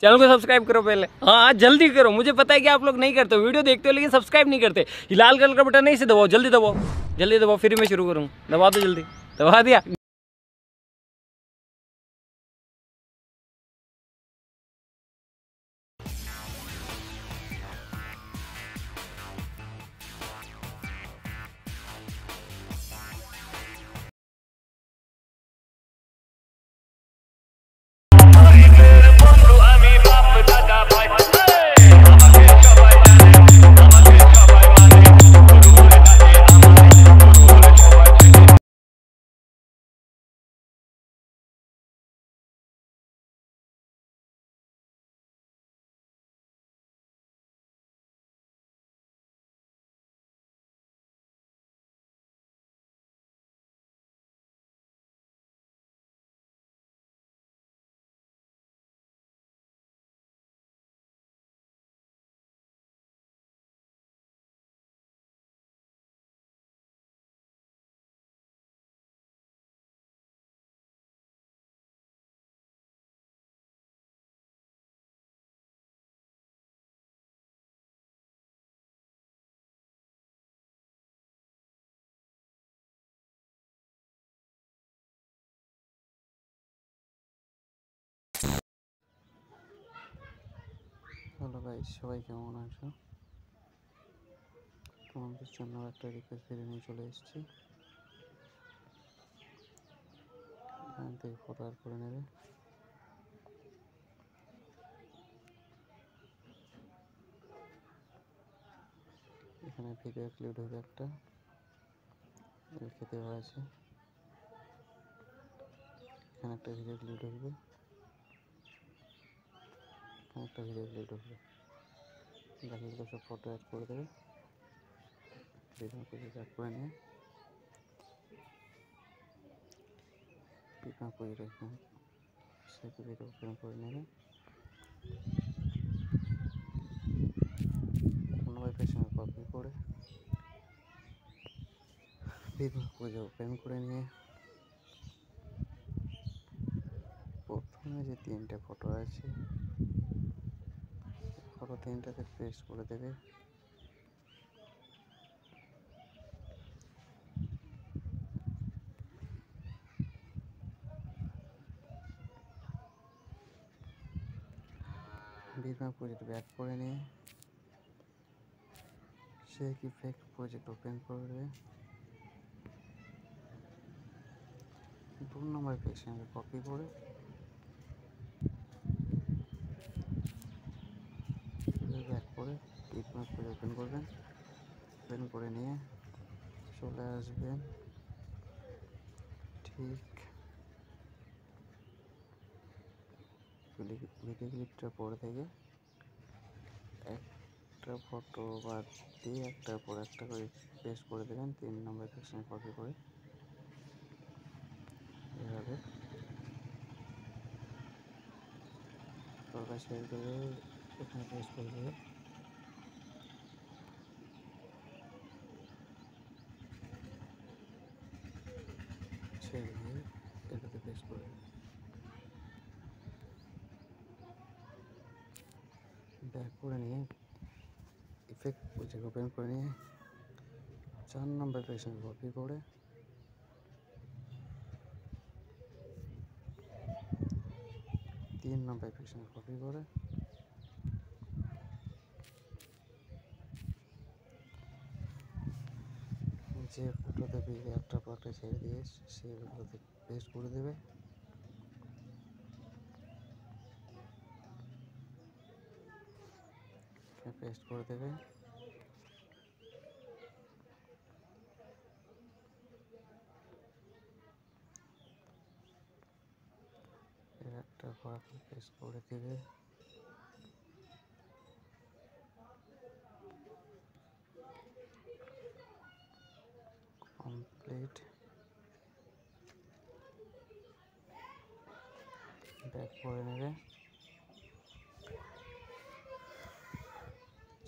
Channel को subscribe करो पहले। हाँ जल्दी करो, मुझे पता है कि आप लोग नहीं करते हो, वीडियो देखते हो लेकिन सब्सक्राइब नहीं करते। ये लाल कलर का बटन नहीं से दबाओ, जल्दी दबाओ, जल्दी दबाओ, फिर मैं शुरू करूँ। दबा दो जल्दी, दबा दिया। হ্যালো গাইস, সবাই কেমন আছো? তোমাদের জন্য একটা রিকোয়েস্ট ভিডিও নিয়ে চলে এসেছি। এখান থেকে ফটো অ্যাড করে নেবে। এখানে ভিডিও ক্লিপ হবে একটা, খেতে আছে। এখানে একটা ভিডিও ক্লিপ ঢুকবে, এখানে একটা ভিডিও ক্লিপ ঢুকবে। বাকিগুলো সব ফটো অ্যাড করে দেবে। ভিডিও ক্লিপ অ্যাড করে নিয়ে পিপা করে রেখে সেই ভিডিও ওপেন করে নেবে। কোনো ওয়াইফের সঙ্গে কপি করে পিপা করে ওপেন করে নিয়ে প্রথমে যে তিনটে ফটো আছে, ফটো তিনটাতে পেস্ট করে দেবে। বিটম্যাপ প্রজেক্ট ব্যাক করে নিয়ে সে কি ফেক প্রজেক্ট ওপেন করবে। 2 নম্বর পেজে কপি করে ব্যাক করে বিটম্যাপ প্রজেক্ট ওপেন করবেন। ওপেন করে নিয়ে চলে আসবেন ঠিক ভিডিও ক্লিপটা পরে থেকে একটা ফটো বাদ দিয়ে একটার পর একটা করে পেস্ট করে দেবেন। 3 নম্বর সেকশনে কপি করে এভাবে প্রকাশ করে দেবে, এখানে পেস্ট করে দেবে। ছেড়ে দিয়ে এটাতে পেস্ট করে দেবে। ব্যাক করে নিয়ে ইফেক্ট প্রজেক্ট ওপেন করে নিয়ে 4 নম্বর পেজে কপি করে 3 নম্বর পেজে কপি করে যে ফটোতে একটা পার্টে ছেড়ে দিয়ে সেগুলোতে পেস্ট করে দেবে। পেস্ট করে দেবে। একটা পার্ট পেস্ট করে দেবে। কমপ্লিট। ব্যাক করে নেবে।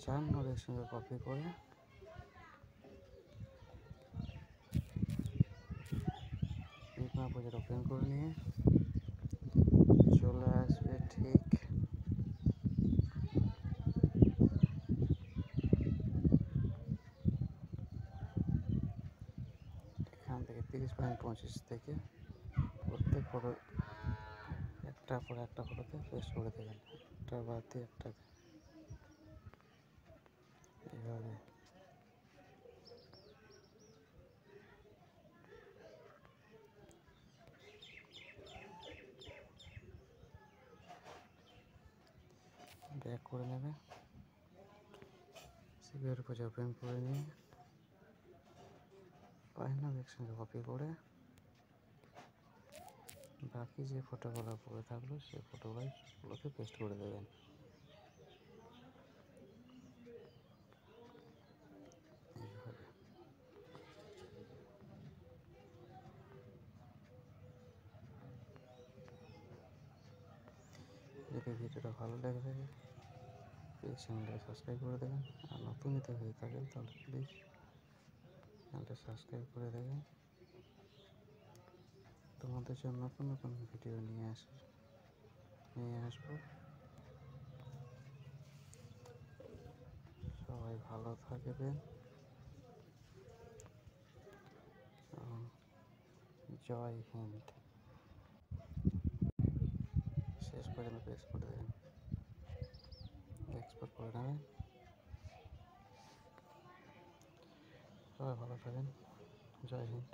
4 নম্বরের সঙ্গে কপি করে বিটম্যাপ প্রজেক্ট ওপেন করে নিয়ে চলে আসবে ঠিক 25 থেকে প্রত্যেক ফটো একটার পর একটা ফটোতে পেস্ট করে দেবেন, একটা বাদ দিয়ে একটাতে এইভাবে। ব্যাক করে নেবে, সিভিয়ার উপর ওপেন করে নিয়ে ফাইনাল একসঙ্গে কপি করে বাকি যে ফটোগুলো পড়ে থাকলো সেই ফটোগুলোকে পেস্ট করে দেবেন। এইভাবে যদি ভিডিওটা ভালো লেগে থাকে প্লিজ চ্যানেলটা সাবস্ক্রাইব করে দেবেন, আর নতুন যদি হয়ে থাকেন তাহলে প্লিজ চ্যানেলটা সাবস্ক্রাইব করে দেবেন। তোমাদের জন্য নতুন নতুন ভিডিও নিয়ে আসবো। সবাই ভালো থাকবেন, জয় হিন্দ। শেষ পর্যন্ত পেস্ট করে দেবেন, এক্সপোর্ট করে নেবেন। সবাই ভালো থাকবেন, জয় হিন্দ।